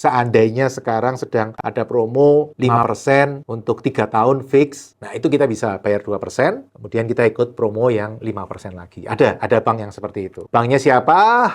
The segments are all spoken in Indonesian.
Seandainya sekarang sedang ada promo 5% untuk 3 tahun fix, nah itu kita bisa bayar 2%, kemudian kita ikut promo yang 5% lagi. Ada bank yang seperti itu. Banknya siapa?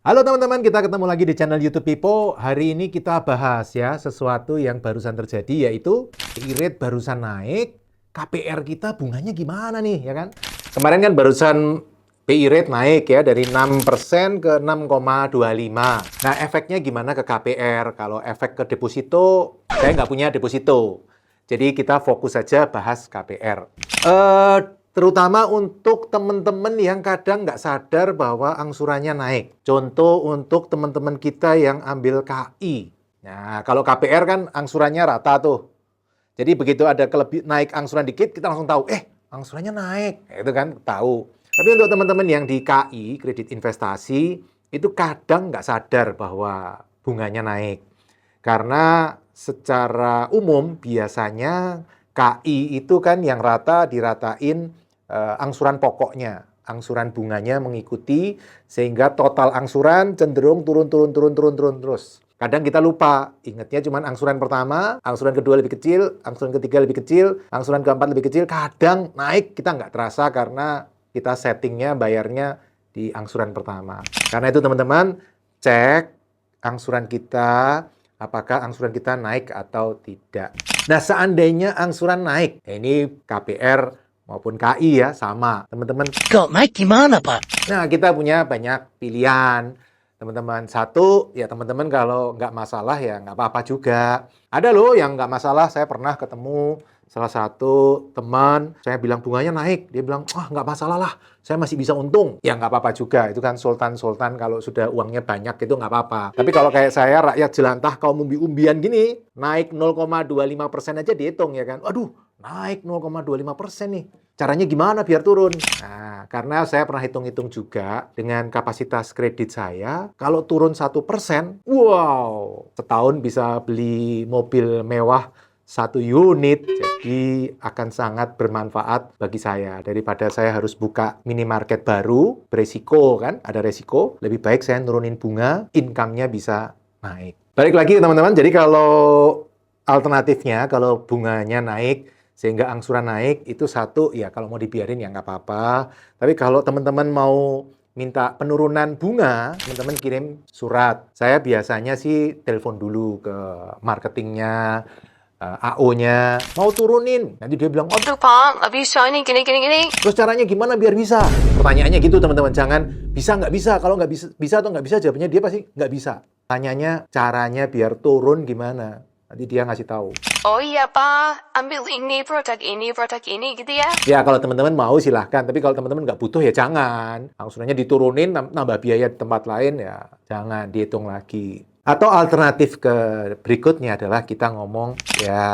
Halo teman-teman, kita ketemu lagi di channel YouTube Pipo. Hari ini kita bahas ya sesuatu yang barusan terjadi, yaitu BI rate barusan naik, KPR kita bunganya gimana nih, ya kan? Kemarin kan barusan BI rate naik ya dari 6% ke 6,25. Nah, efeknya gimana ke KPR? Kalau efek ke deposito, saya nggak punya deposito. Jadi kita fokus saja bahas KPR. Terutama untuk teman-teman yang kadang nggak sadar bahwa angsurannya naik. Contoh untuk teman-teman kita yang ambil KI. Nah, kalau KPR kan angsurannya rata tuh. Jadi begitu ada naik angsuran dikit, kita langsung tahu, angsurannya naik. Itu kan tahu. Tapi untuk teman-teman yang di KI, kredit investasi, itu kadang nggak sadar bahwa bunganya naik. Karena secara umum biasanya KI itu kan yang rata diratain angsuran pokoknya, angsuran bunganya mengikuti, sehingga total angsuran cenderung turun terus. Kadang kita lupa, ingatnya cuma angsuran pertama, angsuran kedua lebih kecil, angsuran ketiga lebih kecil, angsuran keempat lebih kecil, kadang naik kita nggak terasa karena kita settingnya bayarnya di angsuran pertama. Karena itu teman-teman, cek angsuran kita, apakah angsuran kita naik atau tidak. Nah, seandainya angsuran naik, ini KPR maupun KI ya, sama. Teman-teman, kok naik gimana, Pak? nah kita punya banyak pilihan. Teman-teman, satu, ya teman-teman kalau nggak masalah ya nggak apa-apa juga. Ada loh yang nggak masalah, saya pernah ketemu salah satu teman, saya bilang bunganya naik. Dia bilang, nggak masalah lah, saya masih bisa untung. Ya nggak apa-apa juga, itu kan sultan-sultan kalau sudah uangnya banyak itu nggak apa-apa. Tapi kalau kayak saya, rakyat jelantah, kaum umbi-umbian gini, naik 0,25% aja dihitung ya kan. Waduh, naik 0,25% nih. Caranya gimana biar turun? Nah, karena saya pernah hitung-hitung juga dengan kapasitas kredit saya, kalau turun 1%, wow, setahun bisa beli mobil mewah 1 unit, jadi akan sangat bermanfaat bagi saya. Daripada saya harus buka minimarket baru, beresiko kan, ada resiko, lebih baik saya nurunin bunga, income-nya bisa naik. Balik lagi teman-teman, jadi kalau alternatifnya, kalau bunganya naik, sehingga angsuran naik, itu satu, ya kalau mau dibiarin ya nggak apa-apa. Tapi kalau teman-teman mau minta penurunan bunga, teman-teman kirim surat. Saya biasanya sih telepon dulu ke marketingnya, AO-nya, mau turunin. Nanti dia bilang, Aduh, Pak, nggak bisa ini, gini. terus caranya gimana biar bisa? Pertanyaannya gitu teman-teman, jangan bisa nggak bisa. Kalau nggak bisa atau nggak bisa, jawabannya dia pasti nggak bisa. Tanyanya caranya biar turun gimana? Nanti dia ngasih tahu. Oh iya, Pak, ambil ini, produk ini, gitu ya? Ya, kalau teman-teman mau silahkan. Tapi kalau teman-teman nggak butuh ya jangan. Angsurannya diturunin, nambah biaya di tempat lain ya jangan, dihitung lagi. Atau alternatif ke berikutnya adalah kita ngomong, ya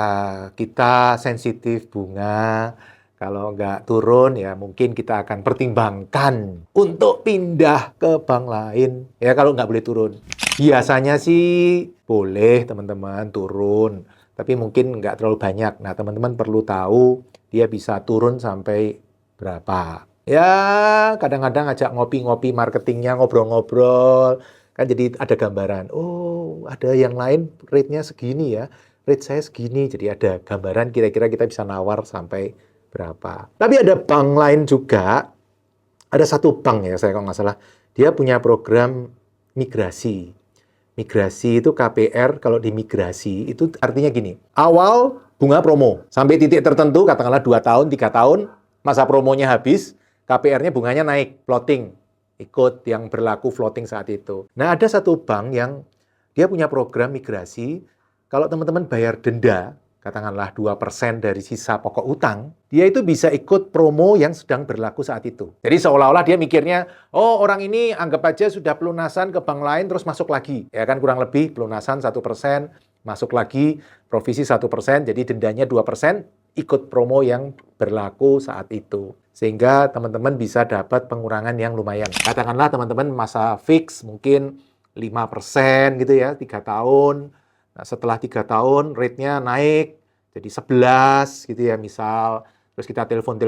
kita sensitif bunga. Kalau nggak turun ya mungkin kita akan pertimbangkan untuk pindah ke bank lain. Ya kalau nggak boleh turun. Biasanya sih boleh teman-teman turun. Tapi mungkin nggak terlalu banyak. Nah, teman-teman perlu tahu dia bisa turun sampai berapa. Ya, kadang-kadang ajak ngopi-ngopi marketingnya, ngobrol-ngobrol. Kan jadi ada gambaran. Oh, ada yang lain rate-nya segini ya. Rate saya segini. Jadi ada gambaran kira-kira kita bisa nawar sampai berapa. Tapi ada bank lain juga. Ada satu bank ya, saya kalau nggak salah. Dia punya program migrasi. Migrasi itu KPR, kalau di migrasi itu artinya gini, awal bunga promo, sampai titik tertentu, katakanlah 2 tahun, 3 tahun, masa promonya habis, KPR-nya bunganya naik, floating, ikut yang berlaku floating saat itu. Nah, ada satu bank yang dia punya program migrasi, kalau teman-teman bayar denda, katakanlah 2% dari sisa pokok utang, dia itu bisa ikut promo yang sedang berlaku saat itu. Jadi seolah-olah dia mikirnya, oh orang ini anggap aja sudah pelunasan ke bank lain terus masuk lagi. Ya kan kurang lebih pelunasan 1%, masuk lagi, provisi 1%, jadi dendanya 2%, ikut promo yang berlaku saat itu. Sehingga teman-teman bisa dapat pengurangan yang lumayan. Katakanlah teman-teman masa fix mungkin 5% gitu ya, 3 tahun. Nah, setelah 3 tahun rate-nya naik jadi 11 gitu ya misal. terus kita telepon,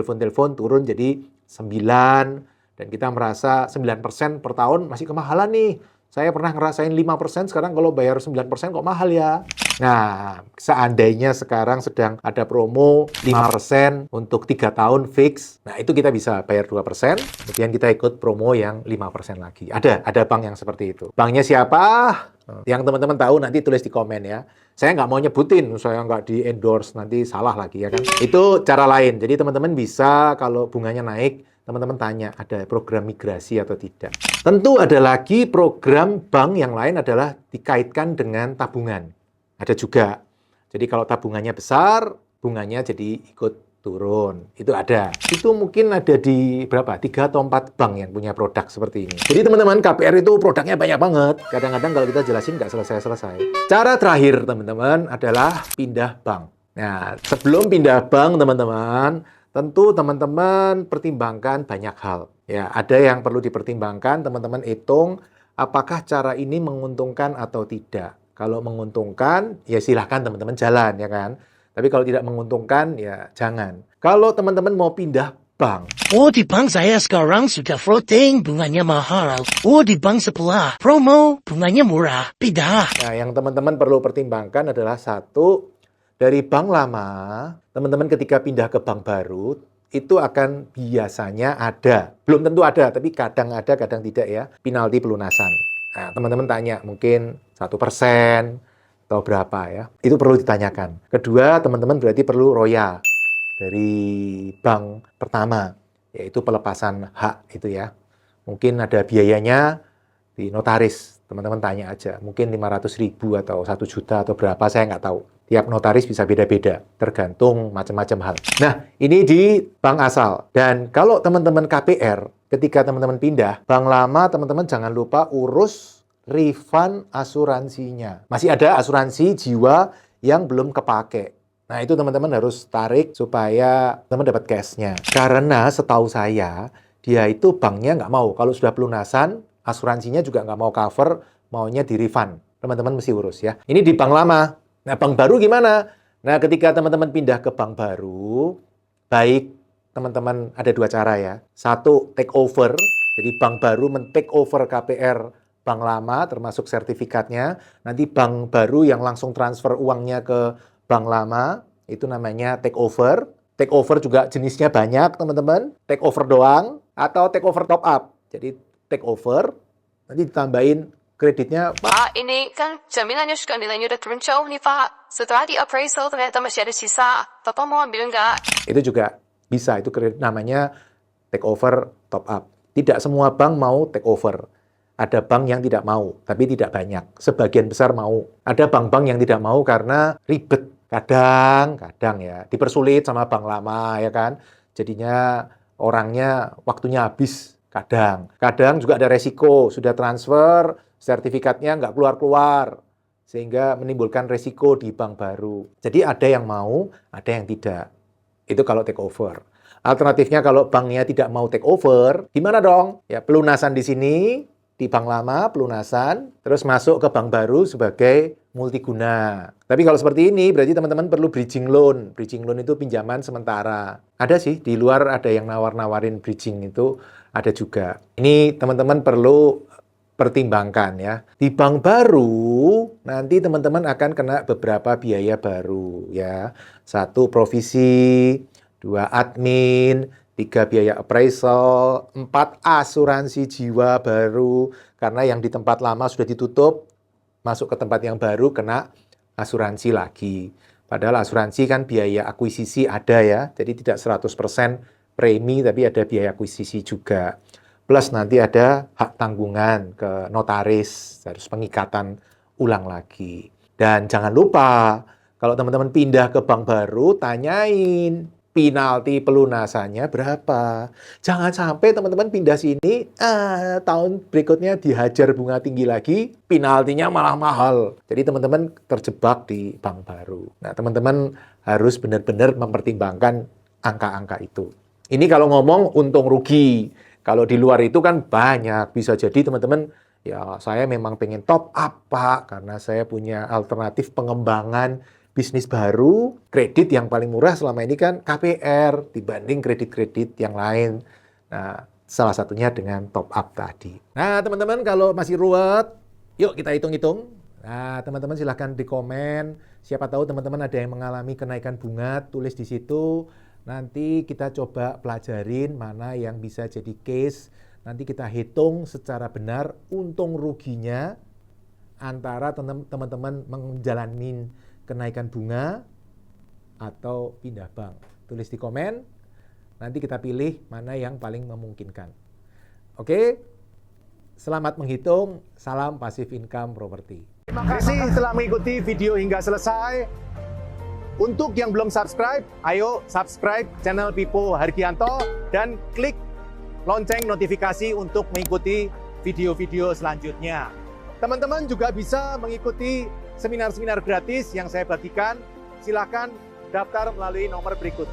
turun jadi 9, dan kita merasa 9% per tahun masih kemahalan nih. Saya pernah ngerasain 5%, sekarang kalau bayar 9% kok mahal ya. Nah, seandainya sekarang sedang ada promo 5% untuk 3 tahun fix, nah itu kita bisa bayar 2%, kemudian kita ikut promo yang 5% lagi. Ada bank yang seperti itu. Banknya siapa? Yang teman-teman tahu nanti tulis di komen ya. Saya nggak mau nyebutin, saya nggak di-endorse, nanti salah lagi ya kan. Itu cara lain. Jadi teman-teman bisa kalau bunganya naik, teman-teman tanya ada program migrasi atau tidak. Tentu ada lagi program bank yang lain adalah dikaitkan dengan tabungan. Ada juga. Jadi kalau tabungannya besar, bunganya jadi ikut turun. Itu ada. Itu mungkin ada di berapa? 3 atau 4 bank yang punya produk seperti ini. Jadi teman-teman, KPR itu produknya banyak banget. Kadang-kadang kalau kita jelasin nggak selesai-selesai. Cara terakhir teman-teman adalah pindah bank. Nah, sebelum pindah bank teman-teman, tentu teman-teman pertimbangkan banyak hal. Ya, ada yang perlu dipertimbangkan, teman-teman hitung apakah cara ini menguntungkan atau tidak. Kalau menguntungkan, ya silahkan teman-teman jalan, ya kan? Tapi kalau tidak menguntungkan, ya jangan. Kalau teman-teman mau pindah bank, Oh, di bank saya sekarang sudah floating, bunganya mahal. Oh, di bank sebelah, promo, bunganya murah. Pindah. nah yang teman-teman perlu pertimbangkan adalah satu, dari bank lama, teman-teman ketika pindah ke bank baru, itu akan biasanya ada, belum tentu ada, tapi kadang ada, kadang tidak ya, penalti pelunasan. Nah, teman-teman tanya, mungkin 1% atau berapa ya, itu perlu ditanyakan. Kedua, teman-teman berarti perlu royal dari bank pertama, yaitu pelepasan hak itu ya. Mungkin ada biayanya di notaris, teman-teman tanya aja, mungkin 500.000 atau 1 juta atau berapa, saya nggak tahu. Tiap notaris bisa beda-beda, tergantung macam-macam hal. Nah, ini di bank asal. Dan kalau teman-teman KPR, ketika teman-teman pindah, bank lama teman-teman jangan lupa urus refund asuransinya. Masih ada asuransi jiwa yang belum kepake. Nah, itu teman-teman harus tarik supaya teman dapat cash-nya. Karena setahu saya, dia itu banknya nggak mau. Kalau sudah pelunasan, asuransinya juga nggak mau cover, maunya di refund. Teman-teman mesti urus ya. Ini di bank lama. Nah, bank baru gimana? Nah, ketika teman-teman pindah ke bank baru, baik teman-teman ada 2 cara ya. Satu, take over. Jadi bank baru men-take over KPR bank lama, termasuk sertifikatnya. Nanti bank baru yang langsung transfer uangnya ke bank lama, itu namanya take over. Take over juga jenisnya banyak, teman-teman. Take over doang, atau take over top up. Jadi take over, nanti ditambahin kreditnya. Pak, ini kan jaminan suka nilainya udah turun jauh nih Pak. Setelah di appraisal ternyata masih ada sisa. Bapak mau ambil nggak? Itu juga bisa, itu kredit namanya take over top up. Tidak semua bank mau take over. Ada bank yang tidak mau, tapi tidak banyak. Sebagian besar mau. Ada bank-bank yang tidak mau karena ribet. Kadang ya, dipersulit sama bank lama ya kan. Jadinya orangnya waktunya habis. Kadang juga ada resiko, sudah transfer, sertifikatnya nggak keluar-keluar, sehingga menimbulkan resiko di bank baru. Jadi ada yang mau, ada yang tidak. Itu kalau take over. Alternatifnya kalau banknya tidak mau take over, gimana dong? Ya pelunasan di sini, di bank lama pelunasan, terus masuk ke bank baru sebagai multiguna. Tapi kalau seperti ini, berarti teman-teman perlu bridging loan. Bridging loan itu pinjaman sementara. Ada sih, di luar ada yang nawar-nawarin bridging itu, ada juga. Ini teman-teman perlu pertimbangkan ya. Di bank baru, nanti teman-teman akan kena beberapa biaya baru ya. 1 provisi, 2 admin, 3 biaya appraisal, 4 asuransi jiwa baru, karena yang di tempat lama sudah ditutup, masuk ke tempat yang baru kena asuransi lagi. Padahal asuransi kan biaya akuisisi ada ya, jadi tidak 100% premi, tapi ada biaya akuisisi juga. Plus nanti ada hak tanggungan ke notaris, harus pengikatan ulang lagi. Dan jangan lupa, kalau teman-teman pindah ke bank baru, tanyain penalti pelunasannya berapa. Jangan sampai teman-teman pindah sini, tahun berikutnya dihajar bunga tinggi lagi, penaltinya malah mahal. Jadi teman-teman terjebak di bank baru. Nah, teman-teman harus benar-benar mempertimbangkan angka-angka itu. Ini kalau ngomong untung rugi. Kalau di luar itu kan banyak. Bisa jadi teman-teman, ya saya memang pengen top up Pak, karena saya punya alternatif pengembangan bisnis baru, kredit yang paling murah selama ini kan KPR dibanding kredit-kredit yang lain. Nah, salah satunya dengan top up tadi. Nah, teman-teman kalau masih ruwet, yuk kita hitung-hitung. Nah, teman-teman silahkan di komen. Siapa tahu teman-teman ada yang mengalami kenaikan bunga, tulis di situ. Nanti kita coba pelajarin mana yang bisa jadi case. Nanti kita hitung secara benar untung ruginya antara teman-teman menjalani kenaikan bunga atau pindah bank. Tulis di komen, nanti kita pilih mana yang paling memungkinkan. Oke, selamat menghitung, salam Passive Income Property. Terima kasih telah mengikuti video hingga selesai. Untuk yang belum subscribe, ayo subscribe channel Pipo Hargianto dan klik lonceng notifikasi untuk mengikuti video-video selanjutnya. Teman-teman juga bisa mengikuti seminar-seminar gratis yang saya bagikan. Silakan daftar melalui nomor berikut.